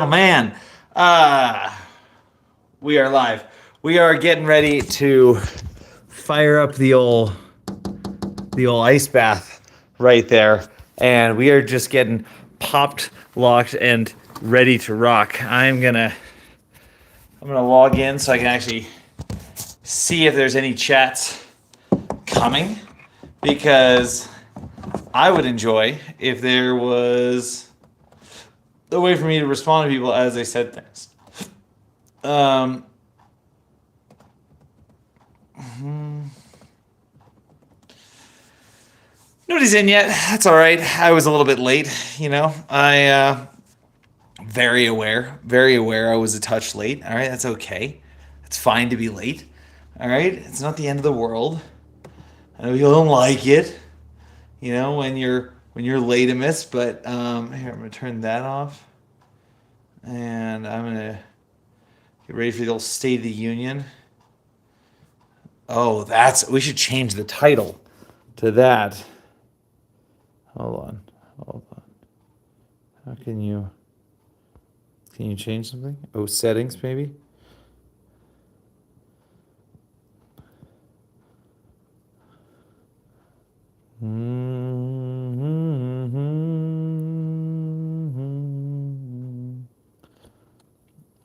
Oh man, uh, we are live. We are getting ready to fire up the old ice bath right there, and we are just getting popped, locked, and ready to rock. I'm gonna log in so I can actually see if there's any chats coming, because I would enjoy if there was a way for me to respond to people as they said things. Um, Nobody's in yet. That's all right. I was a little bit late. Very aware I was a touch late. All right, that's okay. It's fine to be late. All right, it's not the end of the world. I know you don't like it, when you're late-a-miss, but here, I'm gonna turn that off, and I'm gonna get ready for the old State of the Union. Oh, we should change the title to that. Hold on. How can you change something? Oh, settings maybe?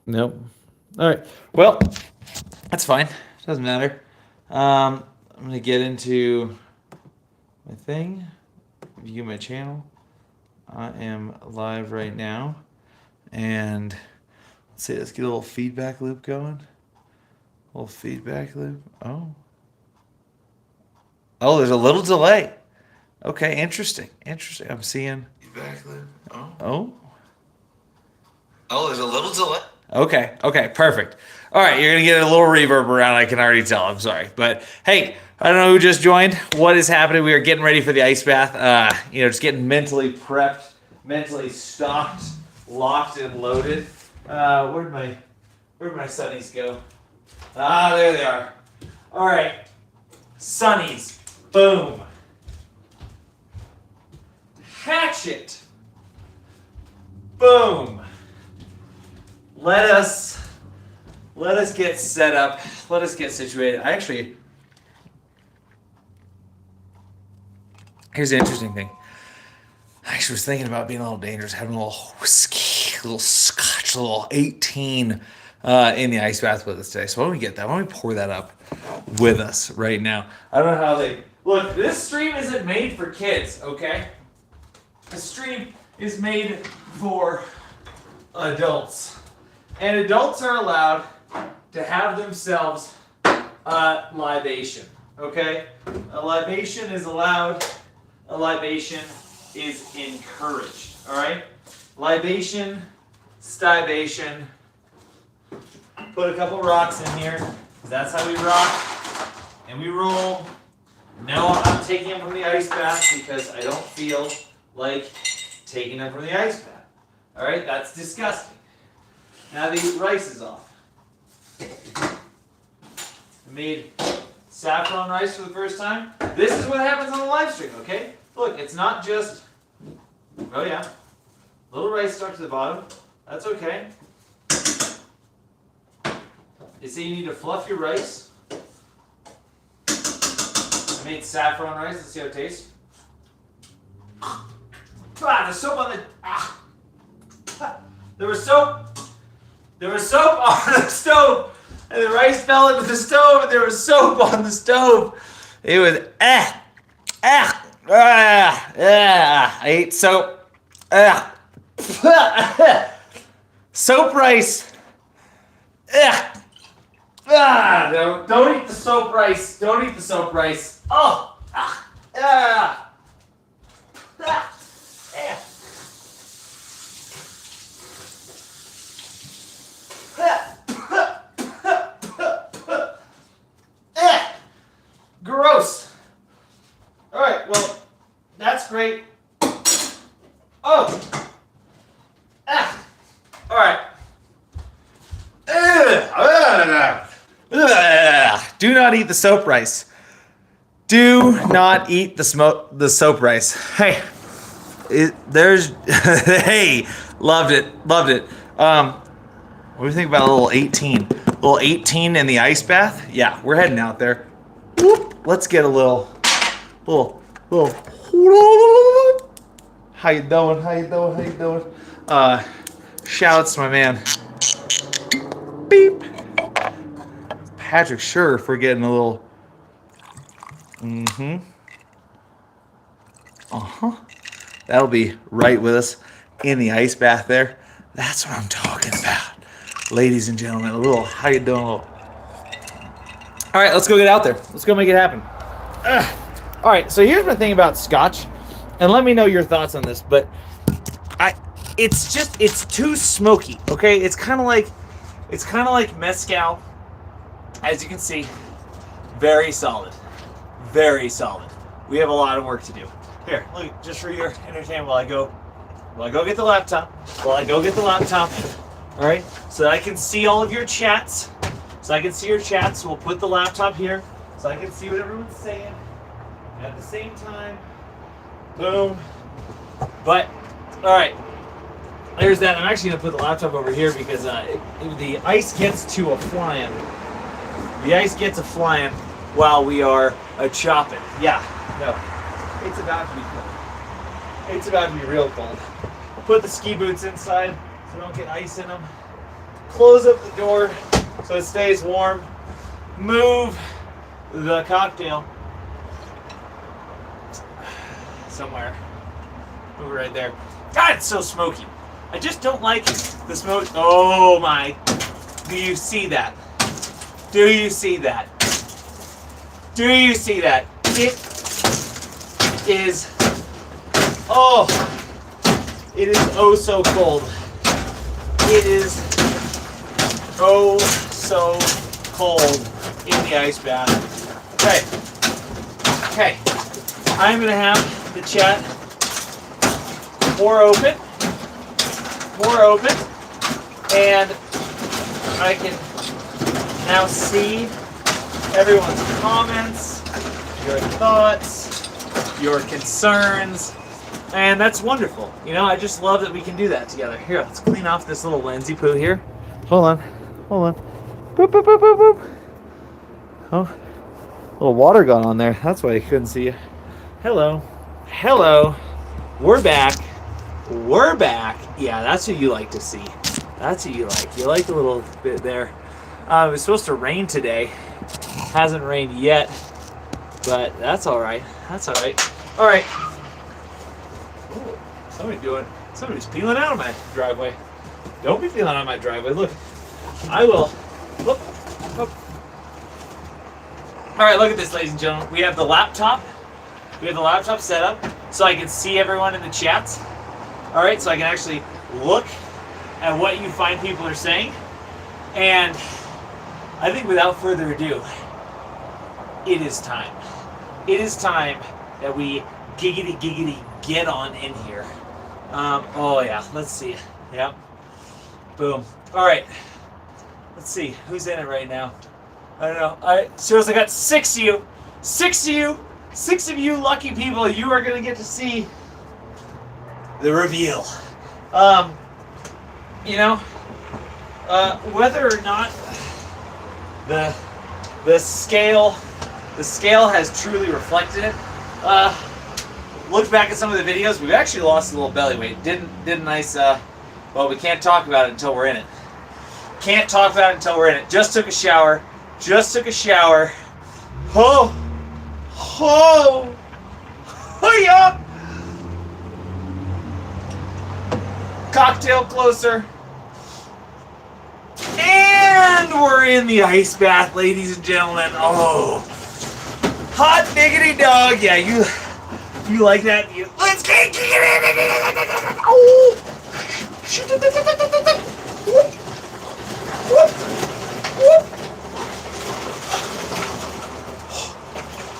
Nope. All right. Well, that's fine. Doesn't matter. I'm gonna get into my thing. View my channel. I am live right now, and let's get a little feedback loop going. A little feedback loop. Oh, there's a little delay. Okay, interesting. I'm seeing feedback loop. Oh, there's a little delay. Okay, perfect. All right, you're gonna get a little reverb around. I can already tell. I'm sorry, but hey, I don't know who just joined. What is happening? We are getting ready for the ice bath. Just getting mentally prepped, mentally stocked, locked, and loaded. Where'd my sunnies go? There they are. All right, sunnies. Boom. Hatchet. Boom. Let us get set up. Let us get situated. Here's the interesting thing. I actually was thinking about being a little dangerous, having a little whiskey, a little scotch, a little 18 in the ice bath with us today. So why don't we get that? Why don't we pour that up with us right now? I don't know how they look. This stream isn't made for kids, okay? The stream is made for adults. And adults are allowed to have themselves a libation, okay? A libation is allowed. A libation is encouraged, all right? Libation, stibation. Put a couple rocks in here, 'cause that's how we rock and we roll. No, I'm not taking them from the ice bath because I don't feel like taking them from the ice bath. All right, that's disgusting. Now the rice is off. I made saffron rice for the first time. This is what happens on the live stream, okay? Look, it's not just, oh yeah, little rice stuck to the bottom. That's okay. They say you need to fluff your rice. I made saffron rice. Let's see how it tastes. There's soap on the. There was soap on the stove, and the rice fell into the stove, and there was soap on the stove. It was I ate soap. Soap rice. No, don't eat the soap rice. Don't eat the soap rice. Oh. Gross. All right, well, that's great. Oh. All right. Do not eat the soap rice. Do not eat the soap rice. Hey, hey, loved it. What do you think about a little 18? A little 18 in the ice bath? Yeah, we're heading out there. Whoop. Let's get a little. How you doing? How you doing? How you doing? Shout outs to my man. Beep. Patrick Sure for getting a little. That'll be right with us in the ice bath there. That's what I'm talking about. Ladies and gentlemen, a little, how you doing? All right, let's go get out there. Let's go make it happen. All right, so here's my thing about scotch, and let me know your thoughts on this, but it's too smoky, okay? It's kind of like mezcal. As you can see, very solid. Very solid. We have a lot of work to do. Here, look, just for your entertainment while I go get the laptop. All right, so I can see all of your chats. We'll put the laptop here so I can see what everyone's saying at the same time. Boom. But, all right, there's that. I'm actually going to put the laptop over here because the ice gets to a flying. The ice gets a flying while we are chopping. Yeah, no, it's about to be cold. It's about to be real cold. Put the ski boots inside so don't get ice in them. Close up the door so it stays warm. Move the cocktail somewhere. Move it right there. God, it's so smoky. I just don't like the smoke. Oh my. Do you see that? Do you see that? Do you see that? It is, it is oh so cold. It is oh so cold in the ice bath. Okay. I'm gonna have the chat more open, and I can now see everyone's comments, your thoughts, your concerns, and that's wonderful. You know, I just love that we can do that together. Here, let's clean off this little Lindsay poo here. Hold on. Boop, boop, boop, boop, boop. Oh, a little water got on there. That's why I couldn't see you. Hello. We're back. Yeah, that's what you like to see. That's what you like. You like a little bit there. It was supposed to rain today. Hasn't rained yet, but that's all right. All right. Ooh, somebody's peeling out of my driveway. Don't be peeling out of my driveway. Look, I will. Look. All right, look at this, ladies and gentlemen. We have the laptop set up so I can see everyone in the chats. All right, so I can actually look at what you find people are saying. And I think without further ado, it is time. It is time that we giggity get on in here. Oh yeah, let's see. Yep. Boom. All right. Let's see who's in it right now. I don't know. All right. So I got 6 of you. 6 of you lucky people. You are gonna get to see the reveal. You know, whether or not the scale has truly reflected it. Look back at some of the videos. We've actually lost a little belly weight. Did a nice. Well, we can't talk about it until we're in it. Just took a shower. Yup. Cocktail closer. And we're in the ice bath, ladies and gentlemen. Oh, hot diggity dog. Yeah, you like that? Let's get it. Oh.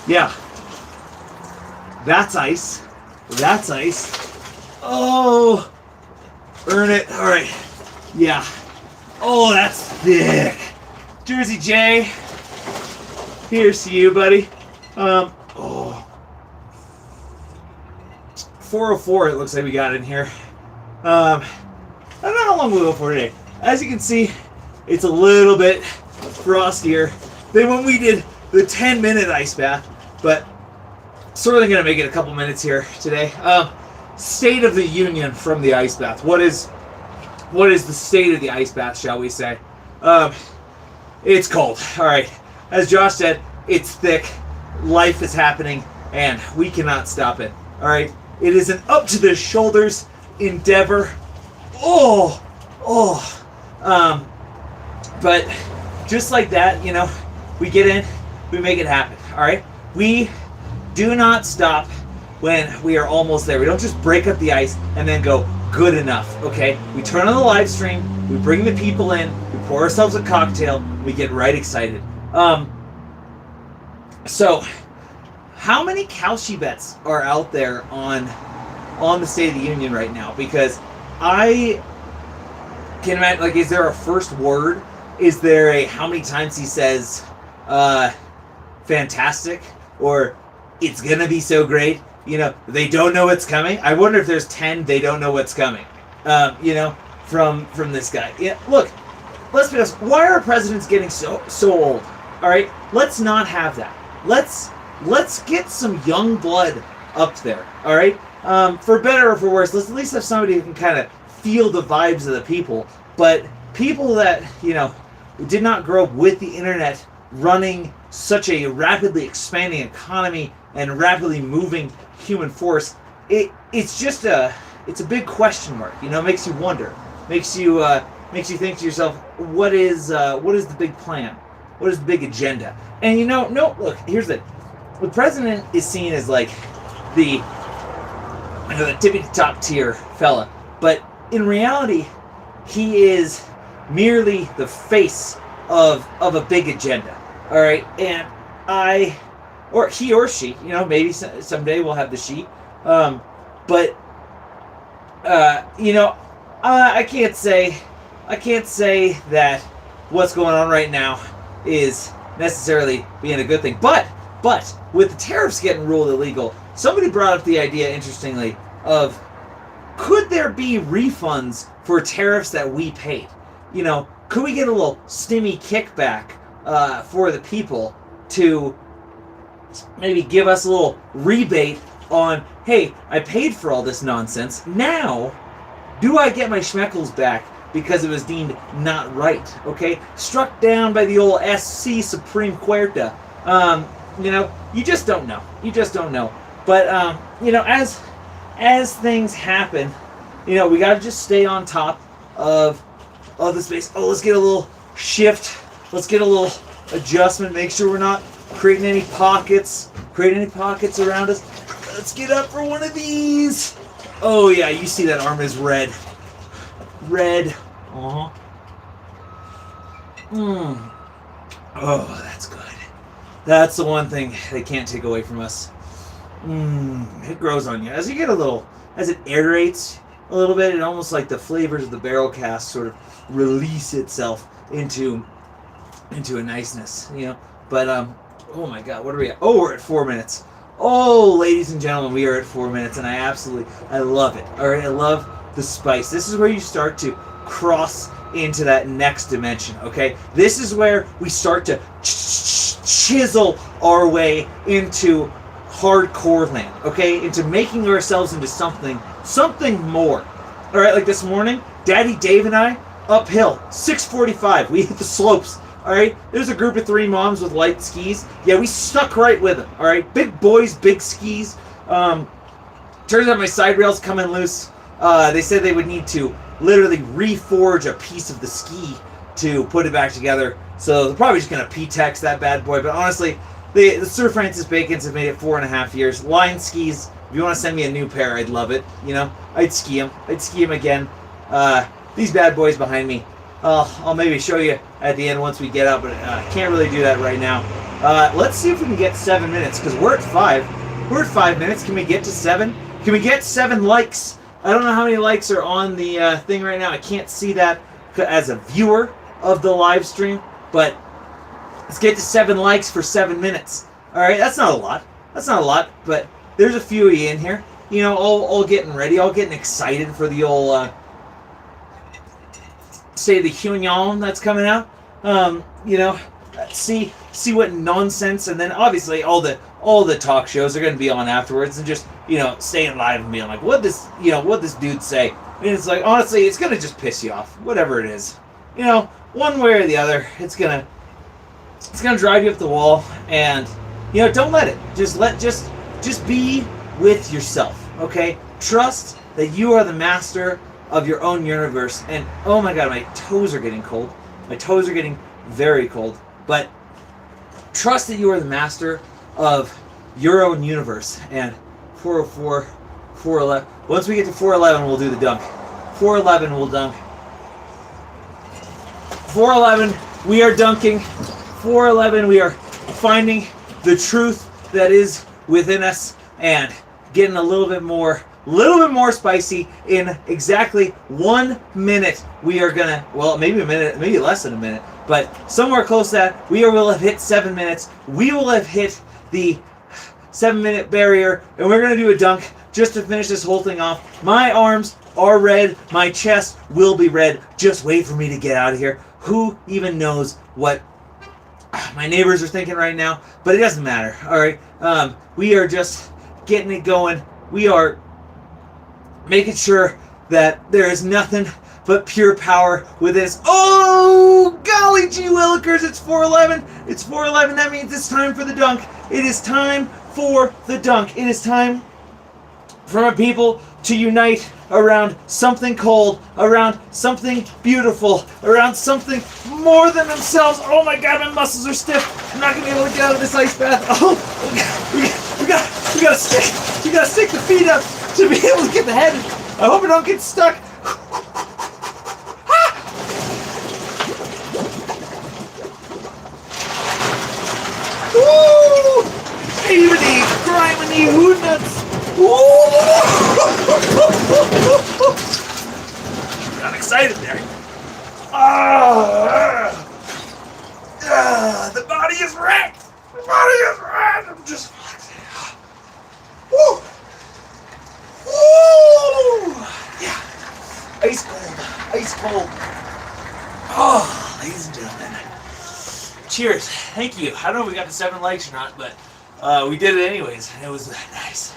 Yeah. That's ice. Oh. Earn it. All right. Yeah. Oh, that's thick. Jersey J. Here's to you, buddy. 404 it looks like we got in here. I don't know how long we'll go for today. As you can see, it's a little bit frostier than when we did the 10-minute ice bath, but certainly going to make it a couple minutes here today. State of the union from the ice bath. What is the state of the ice bath, shall we say? It's cold. All right. As Josh said, it's thick. Life is happening, and we cannot stop it. All right. It is an up to the shoulders endeavor. But just like that, we get in, we make it happen. All right. We do not stop when we are almost there. We don't just break up the ice and then go good enough. Okay. We turn on the live stream. We bring the people in. We pour ourselves a cocktail. We get right excited. So, how many Kalshi bets are out there on the State of the Union right now? Because I can imagine, like, is there a first word? Is there a how many times he says fantastic or it's gonna be so great? They don't know what's coming. I wonder if there's 10 they don't know what's coming. From this guy. Yeah, look, let's be honest. Why are presidents getting so old? All right, let's not have that. Let's get some young blood up there. All right, for better or for worse, let's at least have somebody who can kind of feel the vibes of the people. But people that did not grow up with the internet running such a rapidly expanding economy and rapidly moving human force, it's just it's a big question mark. Makes you wonder. Makes you think to yourself, what is the big plan? What is the big agenda? And look, here's the president is seen as like the tippy top tier fella, but in reality, he is merely the face of a big agenda. All right, and or he or she, maybe someday we'll have the she, but I can't say that what's going on right now is necessarily being a good thing. But with the tariffs getting ruled illegal, somebody brought up the idea, interestingly, of could there be refunds for tariffs that we paid? Could we get a little stimmy kickback for the people to maybe give us a little rebate on, hey, I paid for all this nonsense. Now, do I get my schmeckles back because it was deemed not right? Okay? Struck down by the old SC Supreme Court. You just don't know. You just don't know. But, as things happen, we got to just stay on top of the space. Oh, let's get a little shift. Let's get a little adjustment. Make sure we're not creating any pockets around us. Let's get up for one of these. Oh, yeah, you see that arm is red. Red. Uh-huh. Oh, that's good. That's the one thing they can't take away from us. It grows on you. As it aerates a little bit, it almost like the flavors of the barrel cask sort of release itself into a niceness, But, oh my God, what are we at? Oh, we're at 4 minutes. Oh, ladies and gentlemen, we are at 4 minutes, and I love it. All right, I love the spice. This is where you start to cross into that next dimension, okay? This is where we start to chisel our way into hardcore land, okay? Into making ourselves into something more. All right, like this morning, Daddy Dave and I, uphill, 6:45. We hit the slopes. All right, there's a group of 3 moms with light skis. Yeah, we stuck right with them. All right, big boys, big skis. Turns out my side rails coming loose. They said they would need to literally reforge a piece of the ski to put it back together. So they're probably just gonna P-Tex that bad boy. But honestly, the Sir Francis Bacons have made it 4.5 years. Line skis. If you want to send me a new pair, I'd love it. I'd ski them. I'd ski them again. These bad boys behind me. I'll maybe show you at the end once we get out, but I can't really do that right now. Let's see if we can get 7 minutes, because we're at 5. We're at 5 minutes. Can we get to 7? Can we get 7 likes? I don't know how many likes are on the thing right now. I can't see that as a viewer of the live stream, but let's get to 7 likes for 7 minutes. All right, that's not a lot, but there's a few of you in here. All getting ready, all getting excited for the old say the Hyunyeon that's coming out. You know, see what nonsense, and then obviously all the talk shows are going to be on afterwards, and just staying live and being like, what this dude say? And it's like, honestly, it's going to just piss you off, whatever it is. One way or the other, it's gonna drive you up the wall, and don't let it. Just be with yourself, okay? Trust that you are the master of your own universe. And oh my god, my toes are getting cold. My toes are getting very cold. But trust that you are the master of your own universe. And 404, 411. Once we get to 411, we'll do the dunk. 411, we'll dunk. 411, we are dunking. 411, we are finding the truth that is within us and getting a little bit more spicy. In exactly 1 minute, we are gonna, well, maybe a minute, maybe less than a minute, but somewhere close to that, we will have hit 7 minutes. We will have hit the 7-minute barrier, and we're gonna do a dunk just to finish this whole thing off. My arms are red. My chest will be red. Just wait for me to get out of here. Who even knows what my neighbors are thinking right now? But it doesn't matter. All right. We are just getting it going. We are making sure that there is nothing but pure power within us. Oh, golly gee willikers, it's 411. It's 411. That means it's time for the dunk. It is time for the dunk. It is time for my people to unite around something cold, around something beautiful, around something more than themselves. Oh my god, my muscles are stiff. I'm not gonna be able to get out of this ice bath. Oh, we gotta stick the feet up to be able to get the head. I hope I don't get stuck. Woo! Criminy, criminy, who nuts? Got excited there. The body is wrecked. The body is wrecked. I'm just. Woo! Woo! Yeah. Ice cold. Ice cold. Oh, ladies and gentlemen. Cheers. Thank you. I don't know if we got the 7 likes or not, but we did it anyways. It was nice.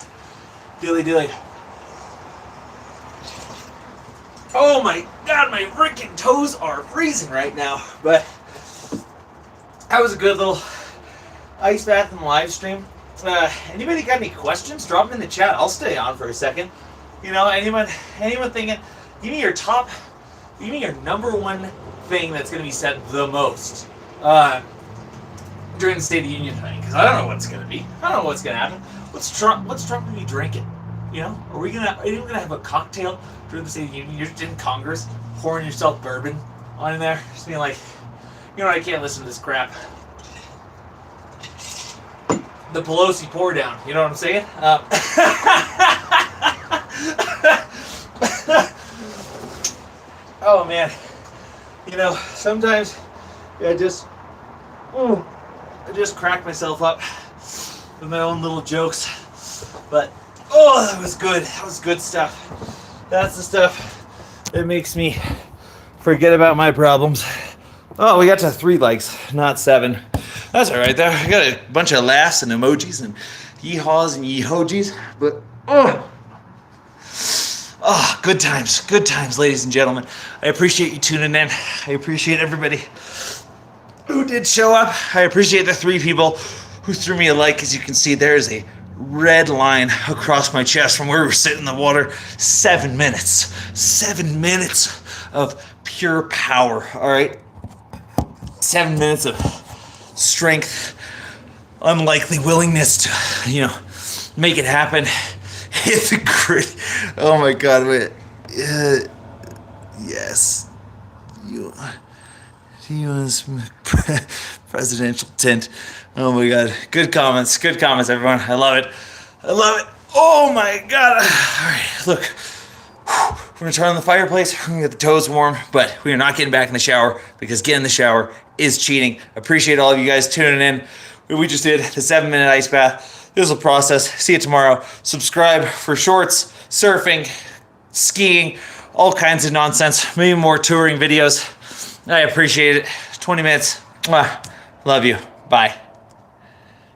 Dilly dilly. Oh my god, my freaking toes are freezing right now. But that was a good little ice bath and live stream. Anybody got any questions? Drop them in the chat. I'll stay on for a second. Anyone thinking, give me your number one thing that's going to be said the most during the State of the Union thing, because I don't know what's going to be. I don't know what's going to happen. What's Trump going to be drinking? Are we gonna have a cocktail during the State of the Union? You're just in Congress, pouring yourself bourbon on in there, just being like, I can't listen to this crap. The Pelosi pour down. You know what I'm saying? Oh man, sometimes I just crack myself up with my own little jokes, but that was good. That was good stuff. That's the stuff that makes me forget about my problems. Oh, we got to 3 likes, not 7. That's all right though. I got a bunch of laughs and emojis and yeehaws and yeehojis, but good times, ladies and gentlemen. I appreciate you tuning in. I appreciate everybody who did show up. I appreciate the 3 people who threw me a like. As you can see, there's a red line across my chest from where we were sitting in the water. 7 minutes. 7 minutes of pure power. All right. 7 minutes of strength, unlikely willingness to, make it happen. Hit the grid. Oh my God. Wait. Yes. U.S. presidential tint. Oh my God. Good comments, everyone. I love it. Oh my God. All right, look. We're going to turn on the fireplace. We're going to get the toes warm, but we are not getting back in the shower because getting in the shower is cheating. Appreciate all of you guys tuning in. We just did the 7-minute ice bath. This is a process. See you tomorrow. Subscribe for shorts, surfing, skiing, all kinds of nonsense. Maybe more touring videos. I appreciate it. 20 minutes. Mwah. Love you. Bye.